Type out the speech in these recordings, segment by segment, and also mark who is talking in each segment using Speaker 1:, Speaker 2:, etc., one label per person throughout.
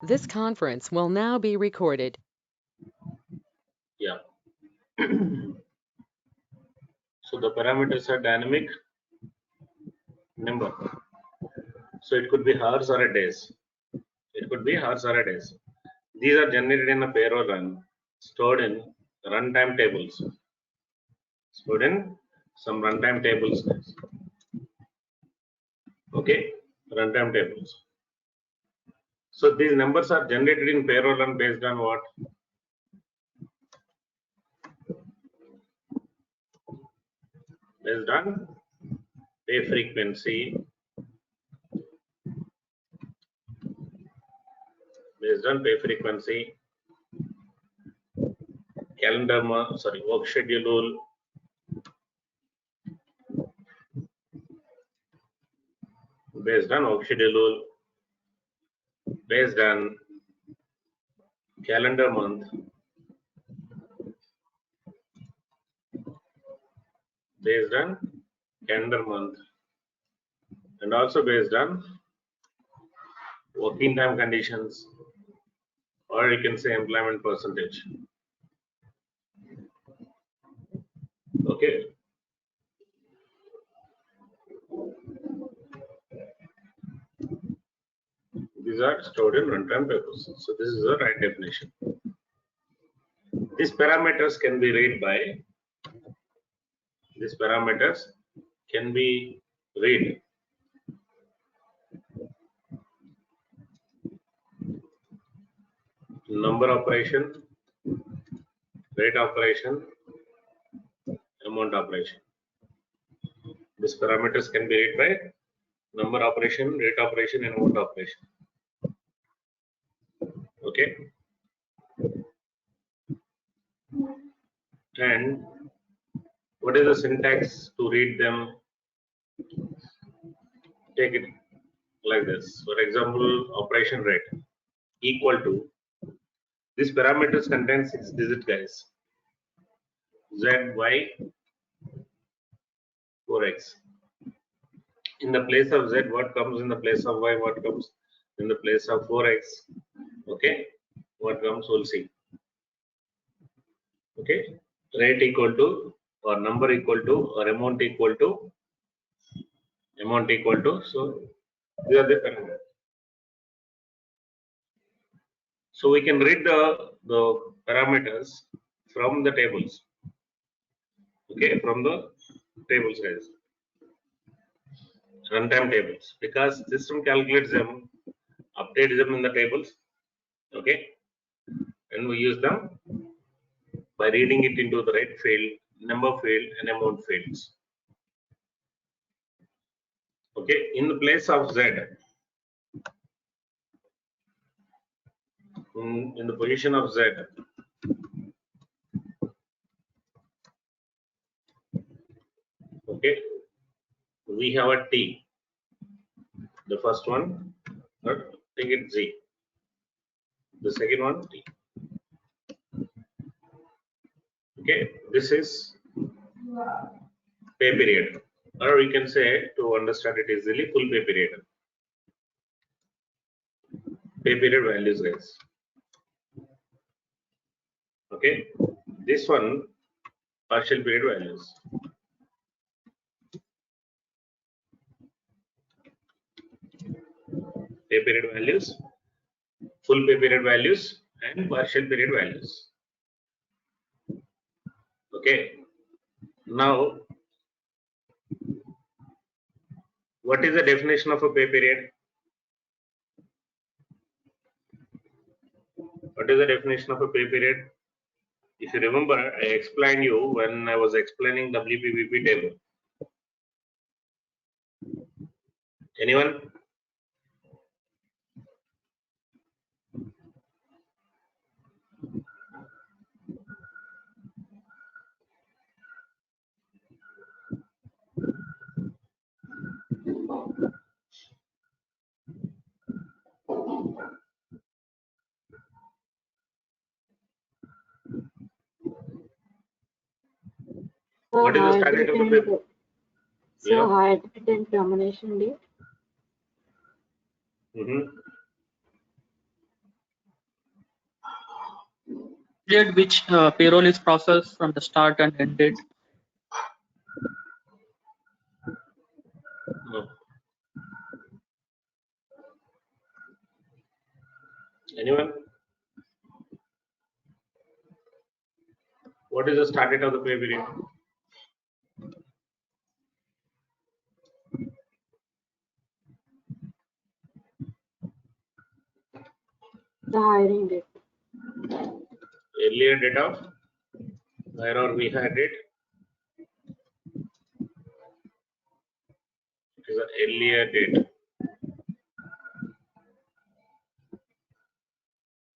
Speaker 1: This conference will now be recorded.
Speaker 2: Yeah. So the parameters are dynamic number. So it could be hours or a days. It could be hours or a days. These are generated in a payroll run, stored in runtime tables. Stored in some runtime tables. Okay, runtime tables. So these numbers are generated in payroll run based on what? Based on pay frequency. Based on pay frequency, calendar month, work schedule, based on work schedule, based on calendar month, based on calendar month, and also based on working time conditions, or you can say employment percentage. Okay. These are stored in runtime tables. So this is the right definition. These parameters can be read by. These parameters can be read number operation, rate operation, amount operation. These parameters can be read by number operation, rate operation, and amount operation. Okay. And what is the syntax to read them? Take it like this. For example, operation rate equal to, these parameters contain 6-digit guys. Z, Y, 4x. In the place of Z, what comes in the place of Y? What comes in the place of 4x? Okay. What comes, we'll see. Okay. Rate equal to, or number equal to, or amount equal to, so these are the parameters. So we can read the parameters from the tables. Okay, from the tables, guys. Runtime tables, because system calculates them, updates them in the tables. Okay, and we use them by reading it into the right field, number field, and amount fields. Okay, in the place of Z, in the position of Z, okay, we have a T. The first one, take it Z. The second one, T. Okay, this is pay period, or we can say, to understand it easily, full pay period. Pay period values, guys. Okay, this one, partial period values. Pay period values, full pay period values, and partial period values. Okay, now what is the definition of a pay period? What is the definition of a pay period? If you remember, I explained you when I was explaining WPBP table. Anyone? What is the start date of the paper?
Speaker 3: So hard and termination date.
Speaker 4: period which payroll is processed from the start and end date.
Speaker 2: No. Anyone? What is the start date of the pay period?
Speaker 3: The hiring date.
Speaker 2: Earlier date of hire or rehire date. It is the earlier date.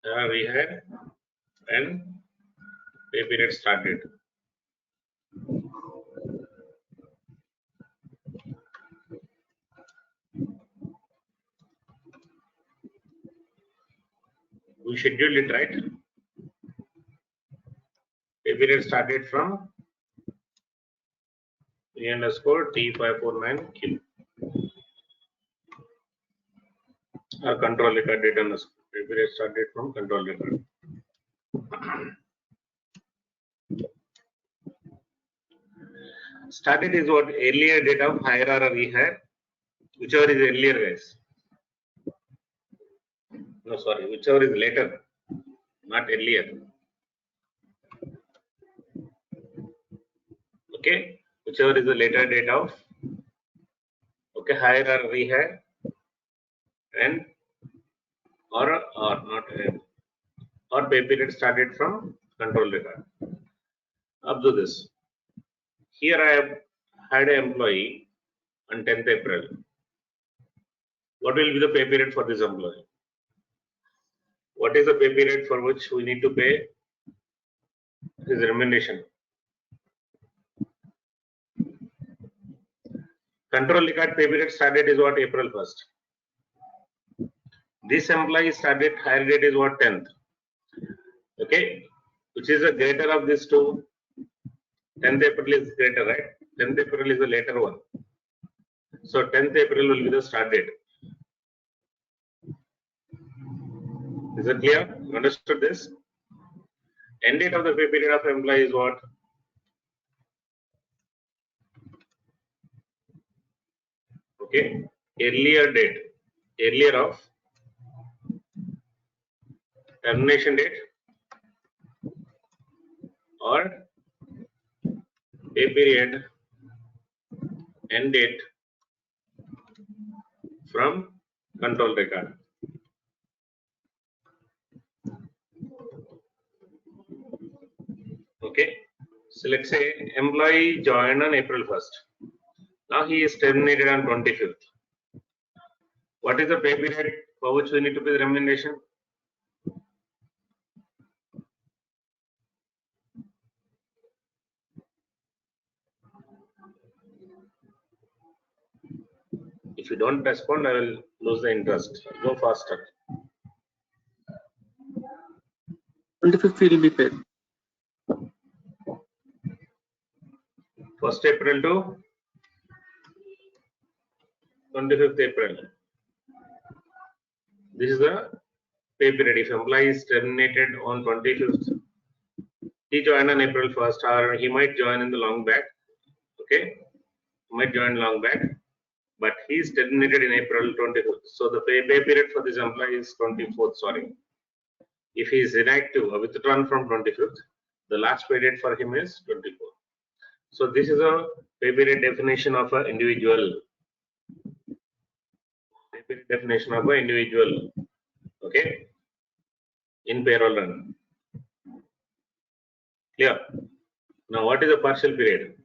Speaker 2: Hire or rehire and pay period start date. We scheduled it, right? Pay period start date from E_T549Q. Or control record date underscore. Pay period start date from control record. Start date is what? Earlier date of hire or rehire, whichever is earlier, guys. No, sorry, whichever is later, not earlier. Okay, whichever is the later date of hire or rehire, and or not or pay period started from control record. Observe this. Here I have had an employee on 10th April. What will be the pay period for this employee? What is the pay period for which we need to pay his remuneration? Control record pay period started is what? April 1st. This employee started hire date is what? 10th. Okay, which is the greater of these two? 10th April is greater, right? 10th April is the later one. So 10th April will be the start date. Is it clear? Understood this? End date of the pay period of employee is what? Okay, earlier date, earlier of termination date or pay period end date from control record. Okay, so let's say employee joined on April 1st. Now he is terminated on 25th. What is the pay period for which we need to pay the remuneration? If you don't respond, I will lose the interest. Go faster.
Speaker 4: 25th will be paid.
Speaker 2: 1st April to 25th April. This is the pay period. If employee is terminated on 25th, he joined on April 1st, or he might join in the long back. Okay, he might join long back, but he is terminated in April 25th. So the pay period for this employee is 24th. Sorry, if he is inactive or withdrawn from 25th, the last pay date for him is 24th. So this is a pay period definition of an individual. Pay period definition of an individual. Okay, in payroll run. Clear? Now, what is a partial period?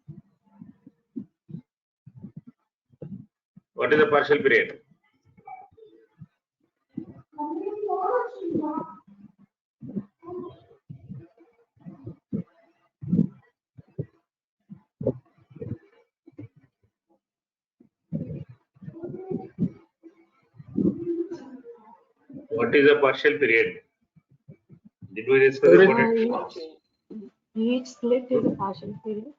Speaker 2: What is a partial period? What is a partial period? Did we discuss about it?
Speaker 3: Each split is a partial period.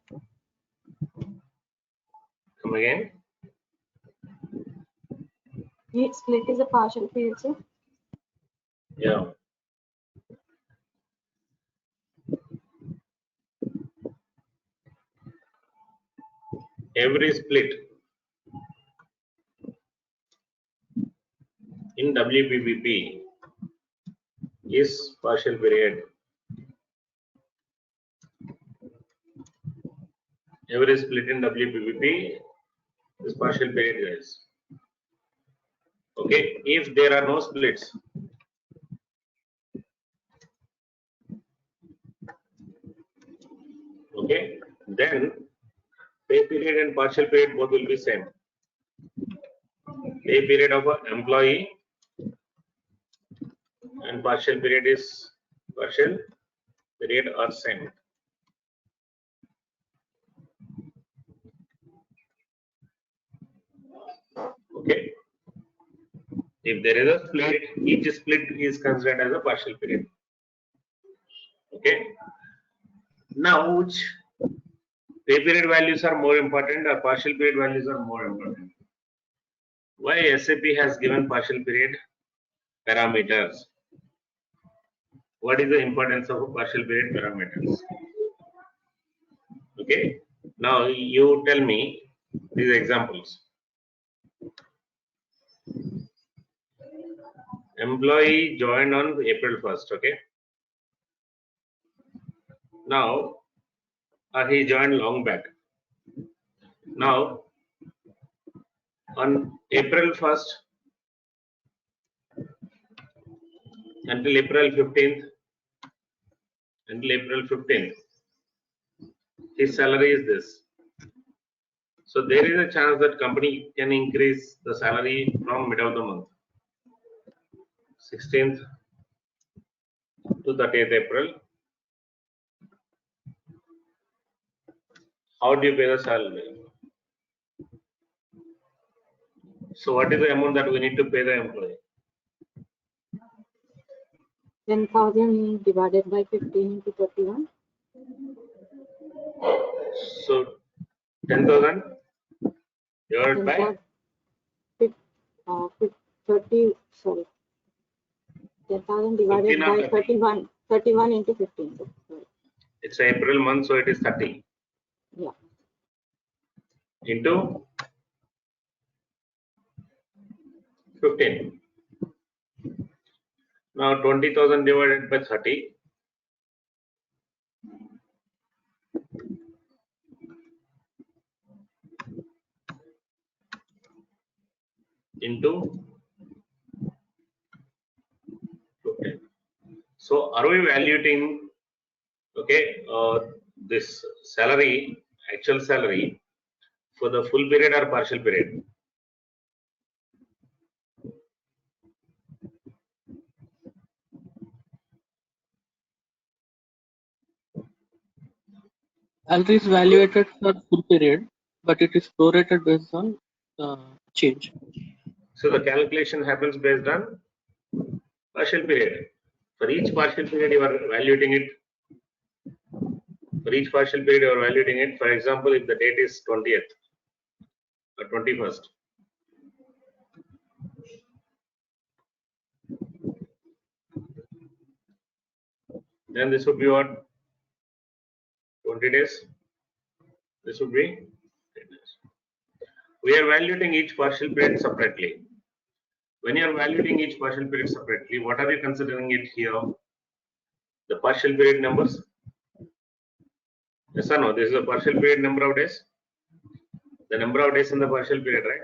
Speaker 2: Come again?
Speaker 3: Each split is a partial period, sir.
Speaker 2: Yeah. every split in WPBP is partial period. Every split in WPBP is partial period, guys. Okay, if there are no splits, okay, then pay period and partial period both will be same. Pay period of an employee and partial period are same. Okay. If there is a split, each split is considered as a partial period. Okay. Now, which pay period values are more important or partial period values are more important? Why SAP has given partial period parameters? What is the importance of a partial period parameters? Okay. Now you tell me these examples. Employee joined on April 1st. Okay. Now he joined long back. Now on April 1st until April 15th, his salary is this. So there is a chance that company can increase the salary from mid of the month, 16th to 30th April. How do you pay the salary? So what is the amount that we need to pay the employee?
Speaker 3: 10,000 divided by 15 into 31.
Speaker 2: So 10,000 divided by
Speaker 3: 30, sorry. 10,000 divided
Speaker 2: 15 or
Speaker 3: by
Speaker 2: 30?
Speaker 3: 31 into 15. Sorry.
Speaker 2: It's April month, so it is 30.
Speaker 3: Yeah.
Speaker 2: Into 15. Now 20,000 divided by 30. Into 15. So are we evaluating, okay, this salary, actual salary for the full period or partial period?
Speaker 4: Salary is evaluated for full period, but it is prorated based on change.
Speaker 2: So the calculation happens based on partial period. For each partial period, you are evaluating it. For each partial period, you are evaluating it. For example, if the date is 20th or 21st, then this would be what? 20 days. This would be 10 days. We are evaluating each partial period separately. When you are evaluating each partial period separately, what are you considering it here? The partial period numbers? Yes or no? This is a partial period number of days. The number of days in the partial period, right?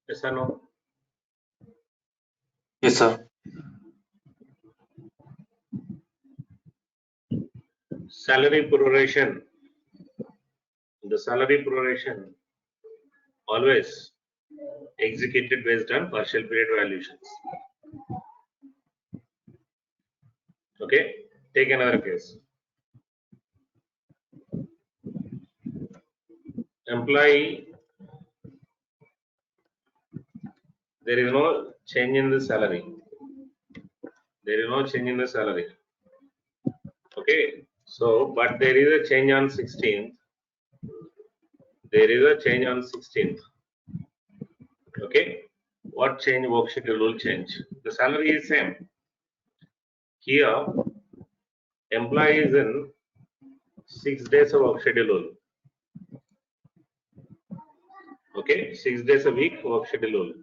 Speaker 2: Yes or no?
Speaker 5: Yes, sir.
Speaker 2: Salary proration. The salary proration always executed based on partial period valuations. Okay, take another case. Employee, there is no change in the salary. There is no change in the salary. Okay, so but there is a change on 16th. There is a change on 16th. Okay, What change? Work schedule will change. The salary is same. Here, employee is in 6 days of work schedule. Okay, 6 days a week work schedule.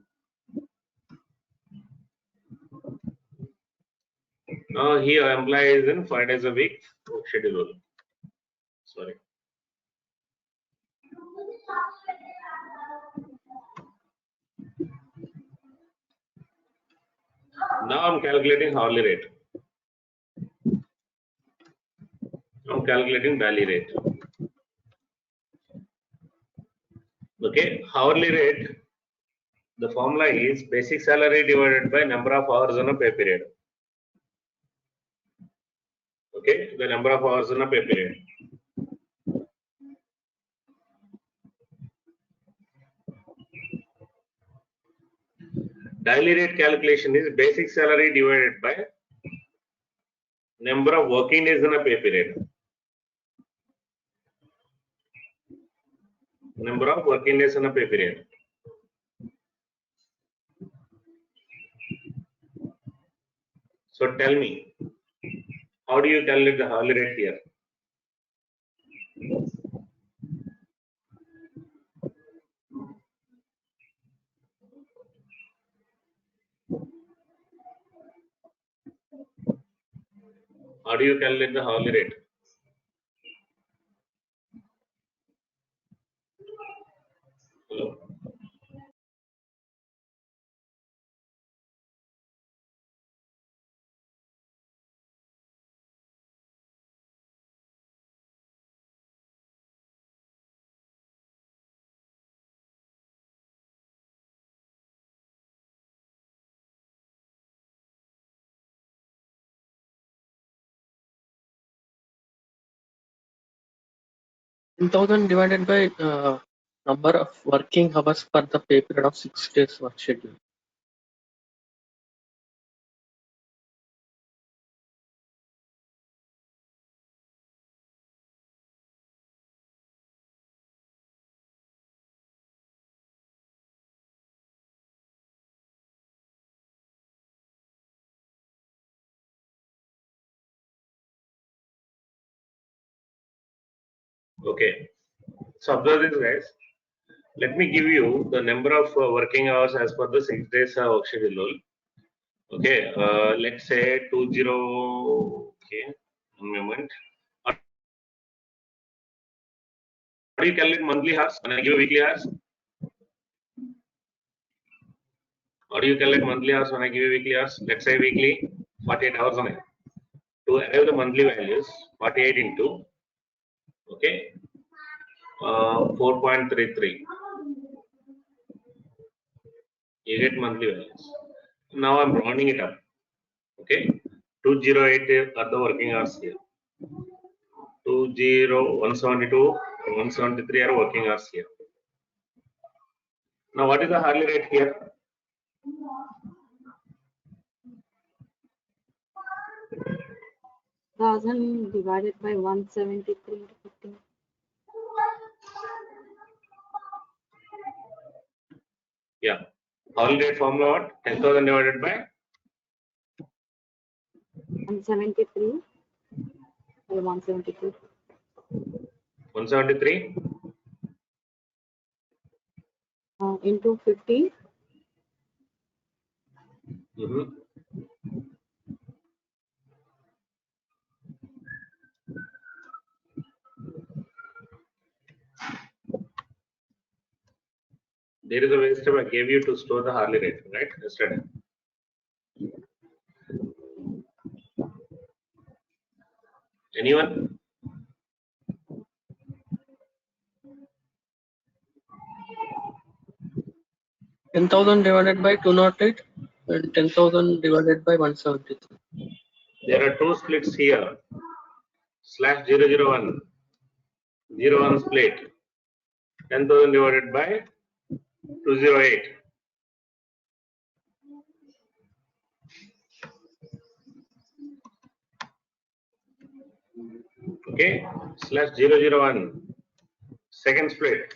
Speaker 2: Now here employee is in 5 days a week work schedule. Sorry. Now I'm calculating hourly rate. I'm calculating daily rate. Okay, hourly rate. The formula is basic salary divided by number of hours on a pay period. Okay, the number of hours on a pay period. Daily rate calculation is basic salary divided by number of working days in a pay period. Number of working days in a pay period. So tell me, how do you calculate the hourly rate here? How do you calculate the hourly rate? Hello?
Speaker 4: Ten thousand divided by number of working hours per the pay period of 6 days work schedule.
Speaker 2: Okay. So observe this, guys. Let me give you the number of working hours as per the 6 days work schedule. Okay. Let's say 20. Okay. 1 moment. How do you calculate monthly hours? When I give weekly hours? How do you calculate monthly hours when I give you weekly hours? Let's say weekly 48 hours on it. To arrive the monthly values, 48 into, okay, 4.33. You get monthly values. Now I'm rounding it up. Okay, 208 are the working hours here. 172, 173 are working hours here. Now what is the hourly rate here?
Speaker 3: 1000 divided by 173 into 15.
Speaker 2: Yeah, hourly rate formula what? 10,000 divided by
Speaker 3: 173 or 172.
Speaker 2: 173
Speaker 3: Into 50.
Speaker 2: There is a way step I gave you to store the hourly rate, right? Yesterday. Anyone?
Speaker 4: Ten thousand divided by 208 and 10,000 divided by 173.
Speaker 2: There are two splits here. /001. 01 split. 10,000 divided by 208. Okay, /001. Second split.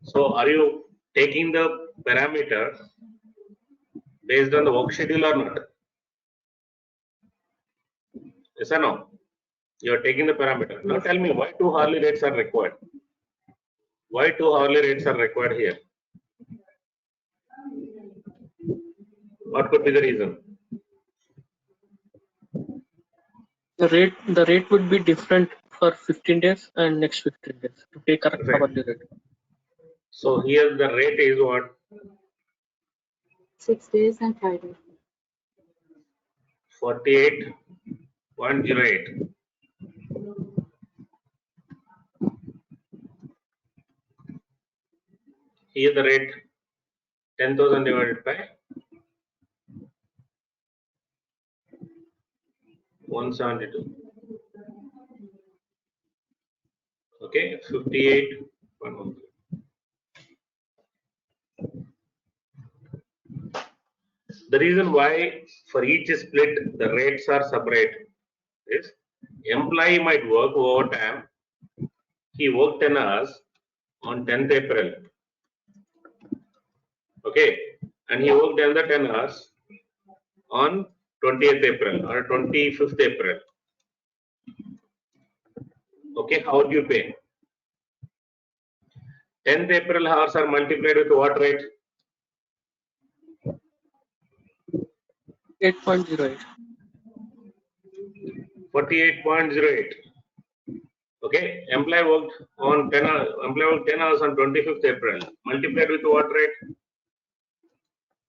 Speaker 2: So are you taking the parameter based on the work schedule or not? Yes or no? You are taking the parameter. Now tell me why 2 hourly rates are required. Why 2 hourly rates are required here? What could be the reason?
Speaker 4: The rate would be different for 15 days and next 15 days to take correct
Speaker 2: Perfect.
Speaker 4: hourly rate.
Speaker 2: So here the rate is what?
Speaker 3: 6 days and 5 days.
Speaker 2: 48.08. Here the rate 10,000 divided by 172. Okay, 58.13. The reason why for each split the rates are separate is employee might work overtime. He worked 10 hours on 10th April. Okay, and he worked another 10 hours on 20th April or 25th April. Okay, how do you pay? 10th April hours are multiplied with what rate?
Speaker 4: 8.08.
Speaker 2: 48.08. Okay, employee worked on 10 hours, employee worked 10 hours on 25th April. Multiplied with what rate?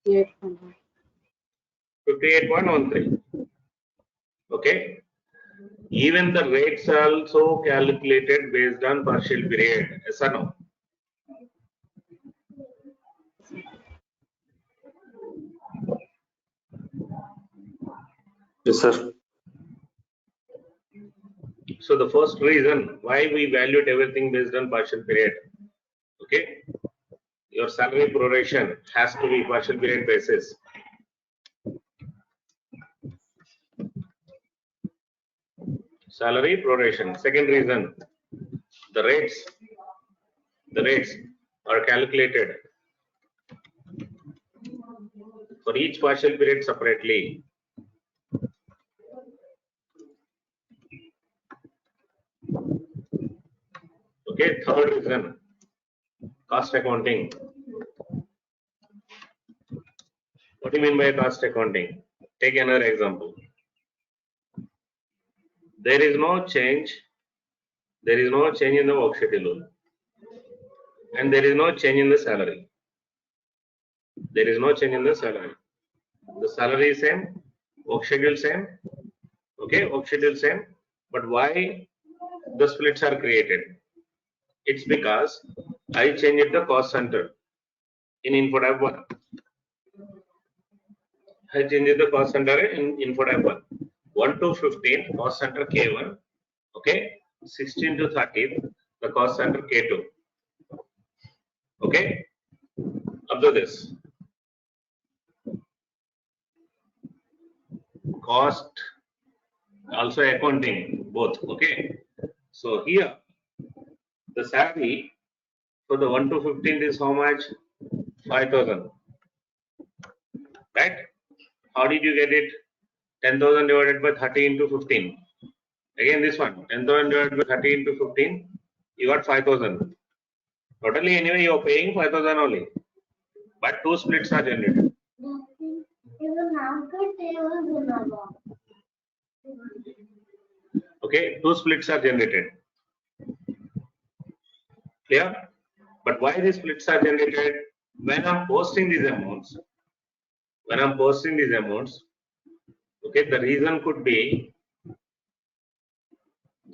Speaker 3: 58.1.
Speaker 2: 58.13. Okay. Even the rates are also calculated based on partial period. Yes or no?
Speaker 5: Yes, sir.
Speaker 2: So the first reason why we valued everything based on partial period. Okay. Your salary proration has to be partial period basis. Salary proration. Second reason, the rates are calculated for each partial period separately. Okay, third reason, cost accounting. What do you mean by cost accounting? Take another example. There is no change in the work schedule, and there is no change in the salary. There is no change in the salary. The salary is same, work schedule same. Okay, work schedule same. But why the splits are created? It's because I changed the cost center in InfoTab 1. I changed the cost center in InfoTab 1. 1 to 15 cost center K1. Okay, 16 to 30 the cost center K2. Okay, observe this. Cost, also accounting, both. Okay, so here the salary for the 1 to 15 is how much? 5,000. Right? How did you get it? 10,000 divided by 30 into 15. Again, this one 10,000 divided by 30 into 15. You got 5,000. Totally, anyway, you are paying 5,000 only. But two splits are generated. Okay, two splits are generated. Clear? But why these splits are generated? When I'm posting these amounts, okay, the reason could be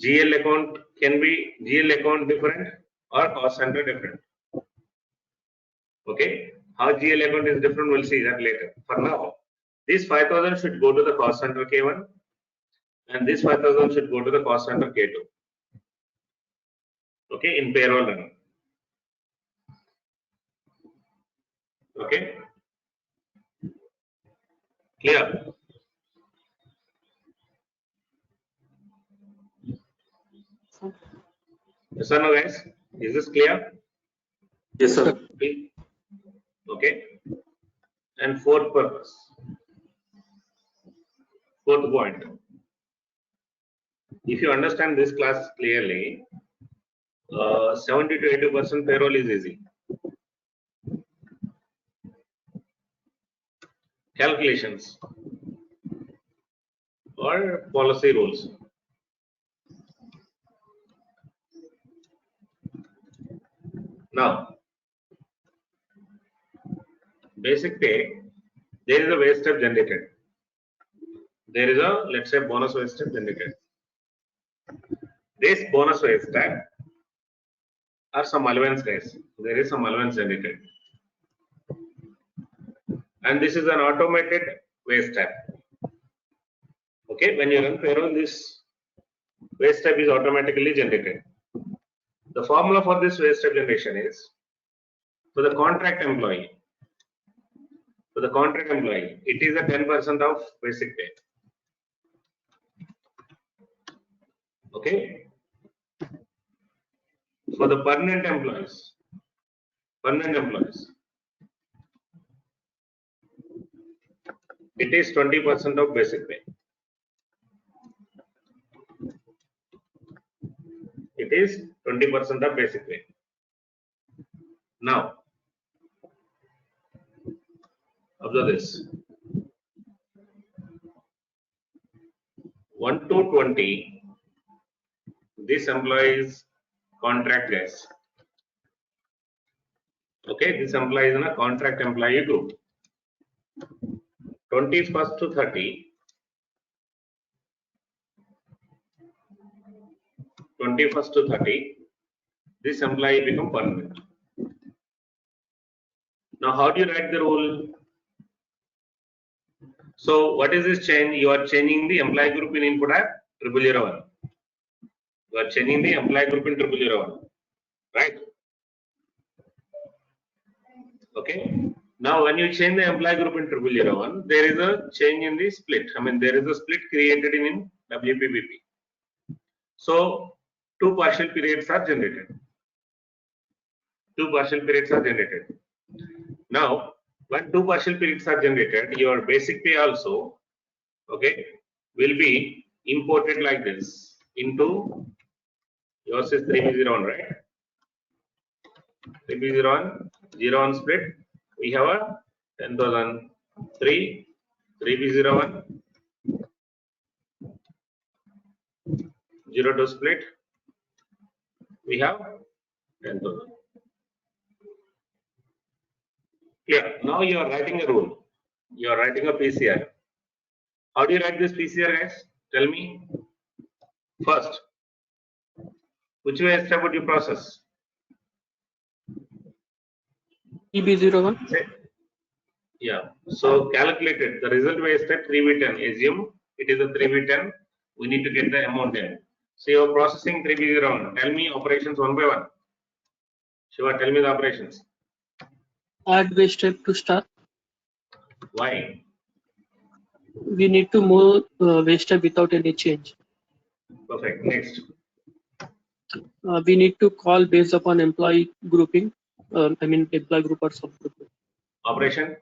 Speaker 2: GL account different or cost center different. Okay, how GL account is different, we'll see that later. For now, this 5,000 should go to the cost center K1 and this 5,000 should go to the cost center K2. Okay, in payroll run. Okay, clear? Yes or no, guys? Is this clear? Yes, sir. Okay. And fourth purpose. Fourth point. If you understand this class clearly, 70 to 80% payroll is easy. Calculations or policy rules. Now, basic pay, there is a wage step generated. There is a, let's say, bonus wage step generated. This bonus wage step are some allowance days. There is some allowance generated. And this is an automated wage step. Okay, when you run payroll, this wage step is automatically generated. The formula for this wage step generation is for the contract employee. For the contract employee, it is a 10% of basic pay. Okay. For the permanent employees, it is 20% of basic pay. It is 20% of basic pay. Now, observe this. 1 to 20, this employees contract guys. Okay, this employee is in a contract employee group. 21st to 30, 21st to 30, this employee become permanent. Now, how do you write the rule? So, what is this change? You are changing the employee group in input at 0001. You are changing the employee group in 0001, right? Okay. Now, when you change the employee group in 0001, there is a change in the split. I mean, there is a split created in WPBP. So, two partial periods are generated. Now, when two partial periods are generated, your basic pay also, okay, will be imported like this into yours is 3B01, right? 3B01, 01 split. We have a 10,003, 3B01, 02 split. We have 10,000. Yeah, now you are writing a rule. You are writing a PCR. How do you write this PCR, guys? Tell me. First, which way step would you process?
Speaker 4: EB01.
Speaker 2: Yeah, so calculated. The result way step 3B10. Assume it is a 3B10. We need to get the amount in. So you are processing 3B01. Tell me operations one by one. Shiva, tell me the operations.
Speaker 4: Add wage step to start.
Speaker 2: Why?
Speaker 4: We need to move wage step without any change.
Speaker 2: Perfect. Next.
Speaker 4: We need to call based upon employee grouping. Employee group or subgroup.
Speaker 2: Operation.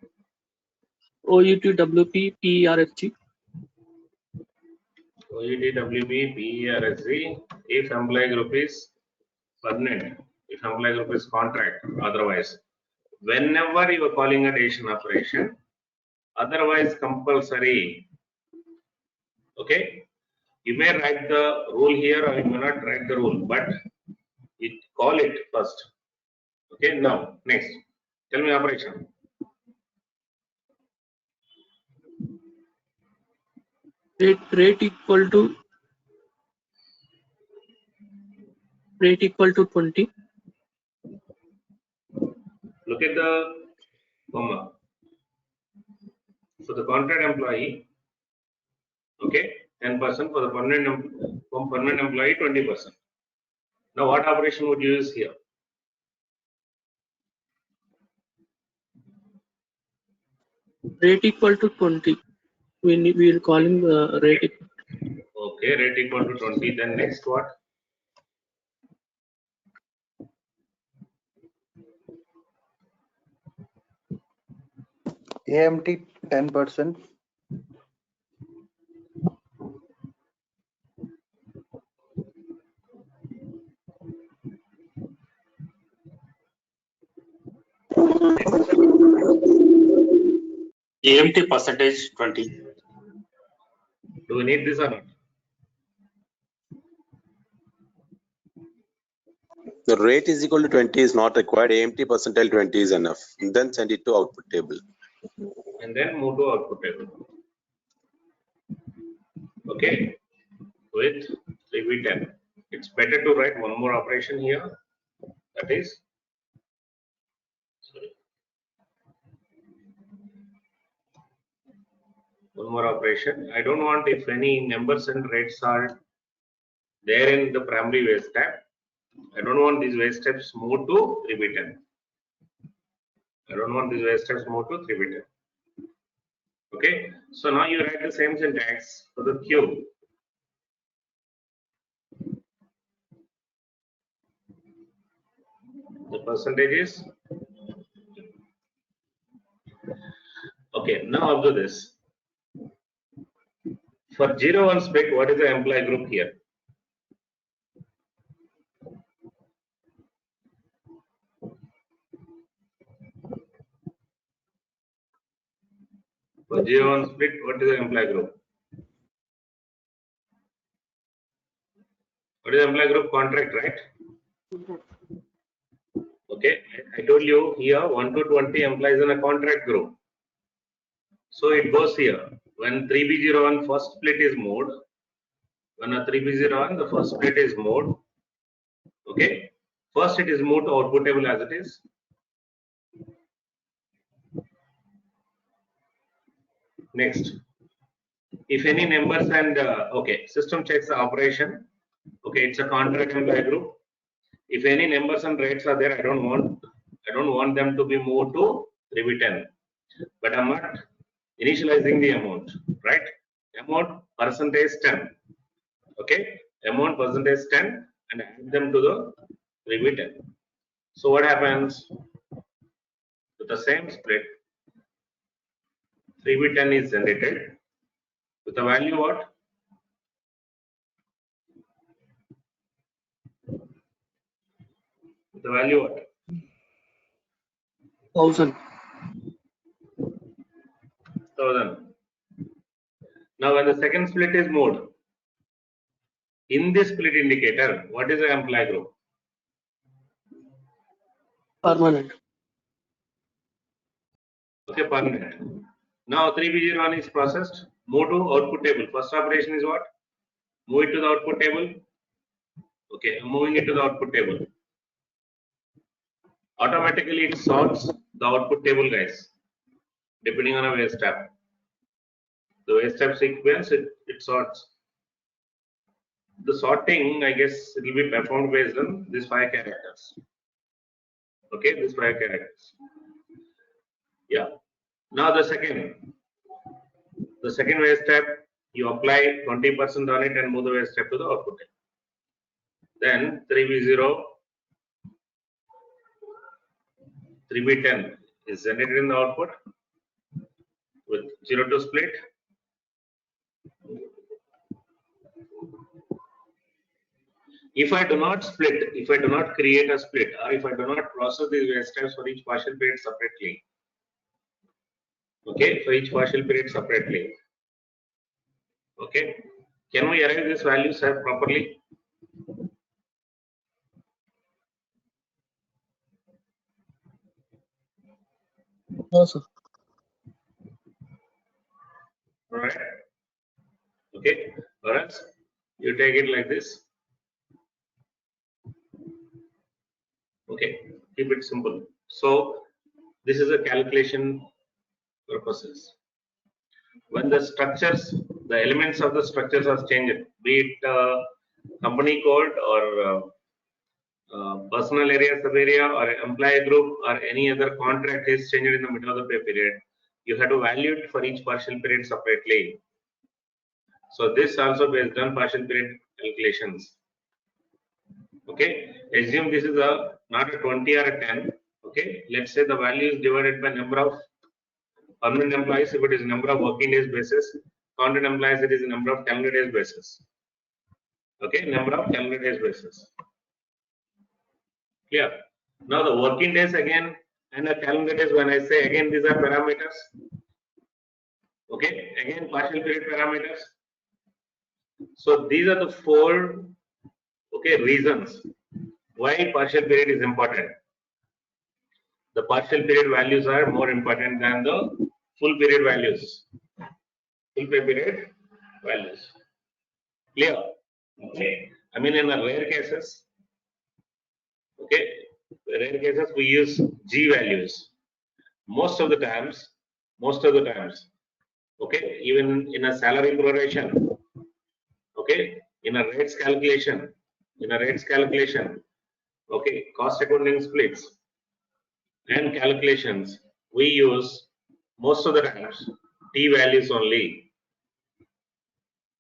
Speaker 4: OUT WP PERSG.
Speaker 2: OUT WP PERSG. If employee group is permanent, if employee group is contract, otherwise, whenever you are calling a decision operation, otherwise compulsory. Okay, you may write the rule here or you may not write the rule, but you call it first. Okay, now next, tell me operation.
Speaker 4: Rate equal to 20.
Speaker 2: Look at the comma. For the contract employee, okay, 10%. For the permanent employee, 20%. Now, what operation would you use here?
Speaker 4: Rate equal to 20. We will call him rate.
Speaker 2: Okay, rate equal to 20. Then next what?
Speaker 5: AMT 10%.
Speaker 2: AMT percentage 20. Do we need this or not?
Speaker 6: The rate is equal to 20 is not required. AMT percentile 20 is enough. Then send it to output table.
Speaker 2: And then move to output table. Okay, with 3B10. It's better to write one more operation here. That is, sorry, one more operation. I don't want if any numbers and rates are there in the primary waste tab. I don't want these waste steps moved to 3B10. I don't want these waste steps moved to 3B10. Okay, so now you write the same syntax for the Q. The percentage is okay. Now observe this. For 0-1 split, what is the employee group here? For 0-1 split, what is the employee group? What is the employee group? Contract, right? Okay, I told you here 1 to 20 employees in a contract group. So it goes here. When 3B01 first split is moved, when a 3B01 the first split is moved, okay, first it is moved to output table as it is. Next, if any numbers and okay, system checks the operation. Okay, it's a contract employee group. If any numbers and rates are there, I don't want them to be moved to 3B10. But I'm not initializing the amount, right? Amount percentage 10. Okay, amount percentage 10 and add them to the 3B10. So what happens with the same split? 3B10 is generated with the value what? With the value what?
Speaker 4: 1000.
Speaker 2: 1000. Now when the second split is moved, in this split indicator, what is the employee group?
Speaker 4: Permanent.
Speaker 2: Okay, permanent. Now 3B01 is processed, move to output table. First operation is what? Move it to the output table. Okay, I'm moving it to the output table. Automatically it sorts the output table, guys, depending on a waste tab. The waste tab sequence, it sorts. The sorting, I guess, it will be performed based on these 5 characters. Okay, these 5 characters. Yeah. Now the second waste tab, you apply 20% on it and move the waste tab to the output table. Then 3B10 is generated in the output with 0-2 split. If I do not split, if I do not create a split, or if I do not process these waste tabs for each partial period separately, okay, for each partial period separately, okay, can we arrive these values properly?
Speaker 4: No, sir.
Speaker 2: All right. Okay, or else you take it like this. Okay, keep it simple. So this is a calculation purposes. When the structures, the elements of the structures are changed, be it company code or personal area, sub area, or employee group, or any other contract is changed in the middle of the pay period, you have to value it for each partial period separately. So this also based on partial period calculations. Okay, assume this is not a 20 or a 10. Okay, let's say the value is divided by number of Permanent employees, if it is number of working days basis. Contract employees, it is number of calendar days basis. Okay, number of calendar days basis. Clear? Now the working days again and the calendar days, when I say again, these are parameters. Okay, again partial period parameters. So these are the four reasons why partial period is important. The partial period values are more important than the full period values. Full pay period values. Clear? Okay. I mean, in the rare cases, we use G values. Most of the times, okay, even in a salary proration, okay, in a rates calculation, okay, cost accounting splits and calculations, we use most of the times T values only,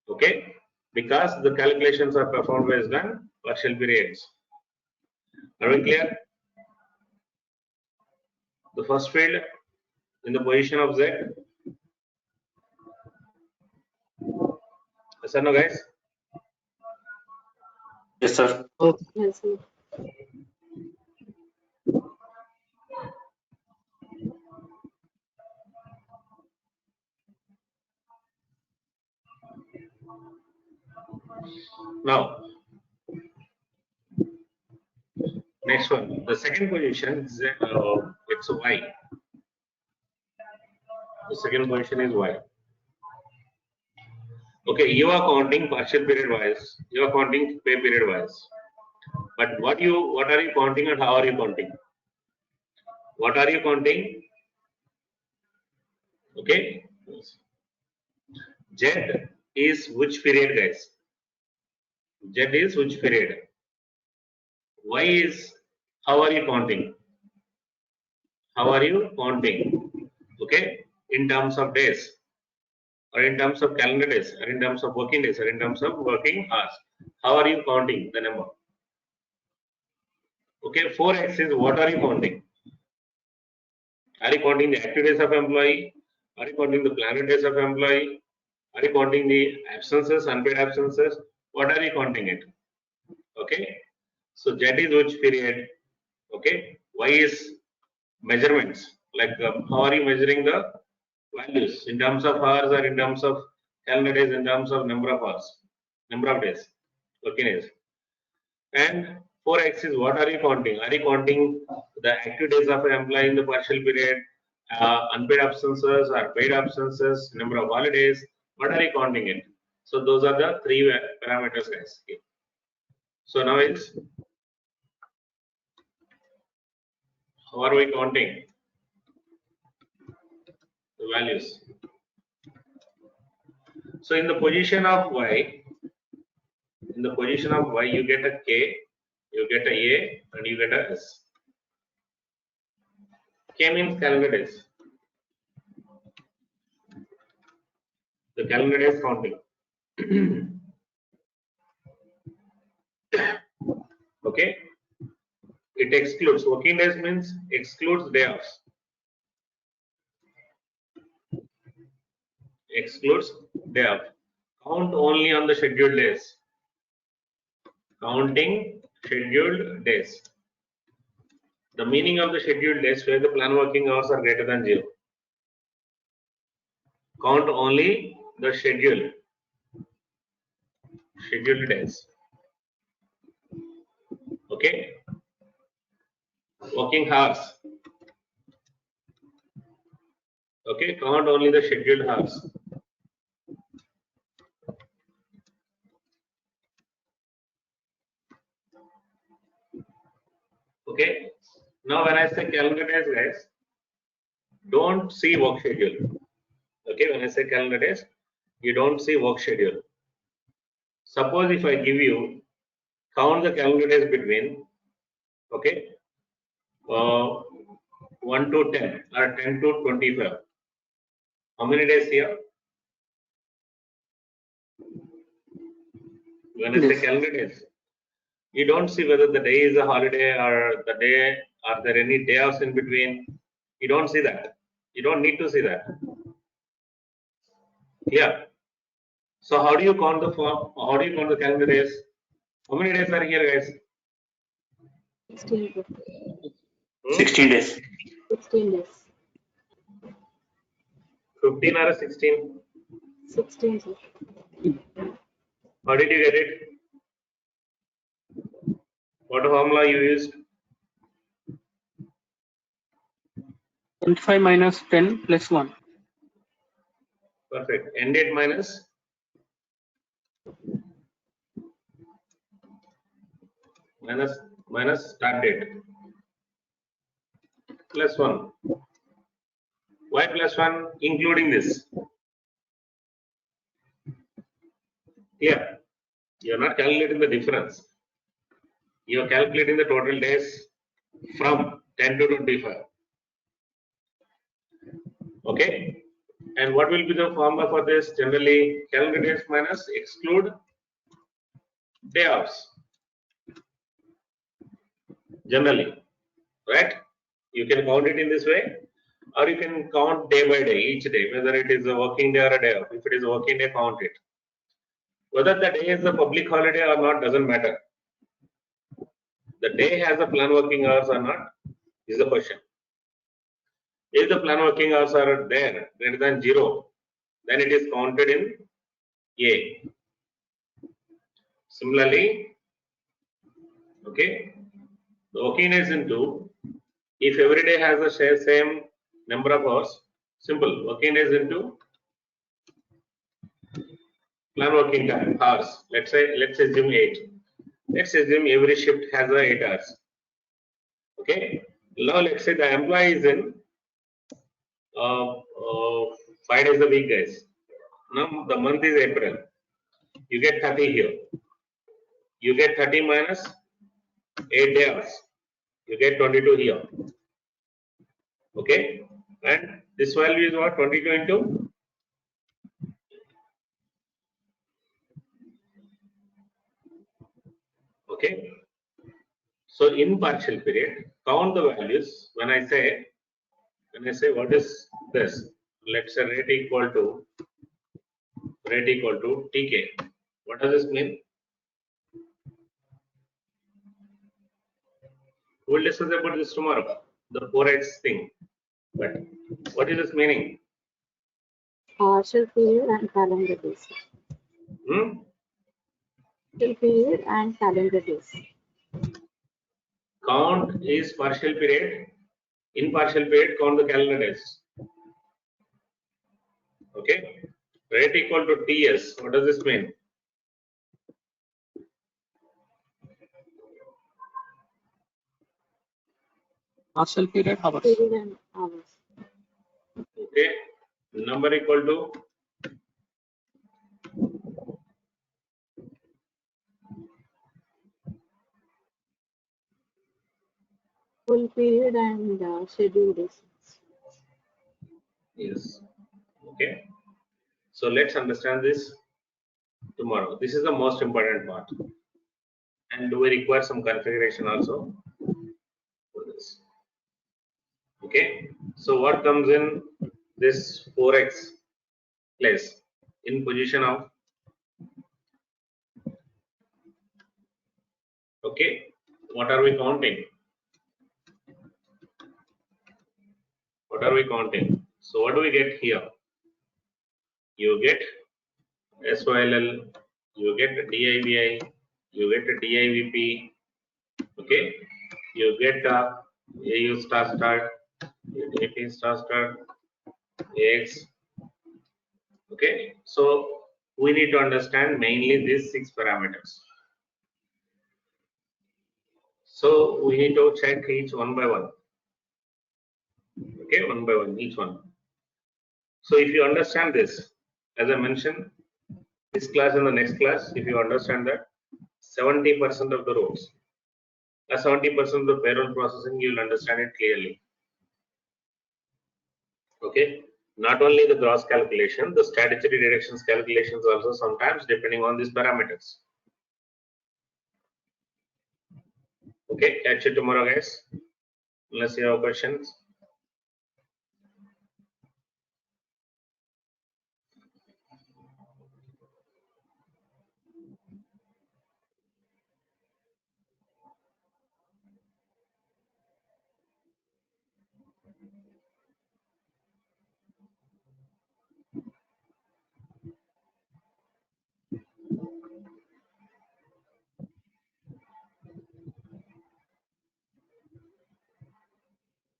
Speaker 2: okay, because the calculations are performed based on partial periods. Are we clear? The first field in the position of Z. Yes or no, guys?
Speaker 7: Yes, sir.
Speaker 4: Okay.
Speaker 3: Yes, sir.
Speaker 2: Now, next one, the second position, it's Y. The second position is Y. Okay, you are counting partial period wise, you are counting pay period wise. But what are you counting and how are you counting? What are you counting? Okay. Z is which period, guys? Z is which period? Y is how are you counting? How are you counting? Okay, in terms of days, or in terms of calendar days, or in terms of working days, or in terms of working hours. How are you counting the number? Okay, 4x is what are you counting? Are you counting the active days of employee? Are you counting the planned days of employee? Are you counting the absences, unpaid absences? What are you counting it? Okay, so Z is which period? Okay, Y is measurements. Like how are you measuring the values in terms of hours or in terms of calendar days, in terms of number of hours, number of days, working days. And 4x is what are you counting? Are you counting the active days of an employee in the partial period, unpaid absences or paid absences, number of holidays? What are you counting it? So those are the three parameters, guys. So now it's how are we counting the values? So in the position of Y, you get a K, you get a A, and you get a S. K means calendar days. The calendar days counting. Okay. It excludes working days means excludes day offs. Excludes day off. Count only on the scheduled days. Counting scheduled days. The meaning of the scheduled days where the plan working hours are greater than 0. Count only the scheduled days. Okay. Working hours. Okay. Count only the scheduled hours. Okay. Now when I say calendar days, guys, don't see work schedule. Okay, when I say calendar days, you don't see work schedule. Suppose if I give you count the calendar days between 1 to 10 or 10 to 25. How many days here? When I say calendar days, you don't see whether the day is a holiday or the day, are there any day offs in between. You don't see that. You don't need to see that. Yeah. So how do you count the form? How do you count the calendar days? How many days are here, guys?
Speaker 3: 16, sir.
Speaker 7: 16 days.
Speaker 3: 16 days.
Speaker 2: 15 or 16?
Speaker 3: 16, sir.
Speaker 2: How did you get it? What formula you used?
Speaker 4: 25 minus 10 plus 1.
Speaker 2: Perfect. End date minus start date plus 1. Why plus 1? Including this. Yeah. You are not calculating the difference. You are calculating the total days from 10 to 25. Okay. And what will be the formula for this? Generally, calendar days minus exclude day offs. Generally, right? You can count it in this way, or you can count day by day, each day, whether it is a working day or a day off. If it is a working day, count it. Whether the day is a public holiday or not doesn't matter. The day has a plan working hours or not is the question. If the plan working hours are there greater than 0, then it is counted in A. Similarly, okay, the working days into, if every day has the same number of hours, simple, working days into plan working time hours. Let's assume 8. Let's assume every shift has 8 hours. Okay. Now let's say the employee is in 5 days a week, guys. Now the month is April. You get 30 here. You get 30 minus 8 days. You get 22 here. Okay. And this value is what? 22 into. Okay. So in partial period, count the values. When I say what is this? Let's say rate equal to TK. What does this mean? We'll discuss about this tomorrow. The 4x thing. But what is this meaning?
Speaker 3: Partial period and calendar days. Partial period and calendar days.
Speaker 2: Count is partial period. In partial period, count the calendar days. Okay. Rate equal to TS. What does this mean?
Speaker 4: Partial period hours.
Speaker 3: Period and hours.
Speaker 2: Okay. Number equal to
Speaker 3: Full period and scheduled days.
Speaker 2: yes. Okay. So let's understand this tomorrow. This is the most important part. And we require some configuration also for this. Okay. So what comes in this 4x place in position of, okay, what are we counting? What are we counting? So what do we get here? You get SOLL, you get DIVI, you get DIVP, okay, you get AU star star, AP star star, AX, okay. So we need to understand mainly these 6 parameters. So we need to check each one by one. Okay, one by one, each one. So if you understand this, as I mentioned, this class and the next class, if you understand that 70% of the roles, 70% of the payroll processing, you will understand it clearly. Okay, not only the gross calculation, the statutory deductions calculations also sometimes depending on these parameters. Okay, catch you tomorrow, guys. Unless you have questions.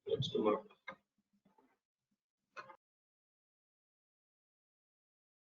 Speaker 2: Let's do more.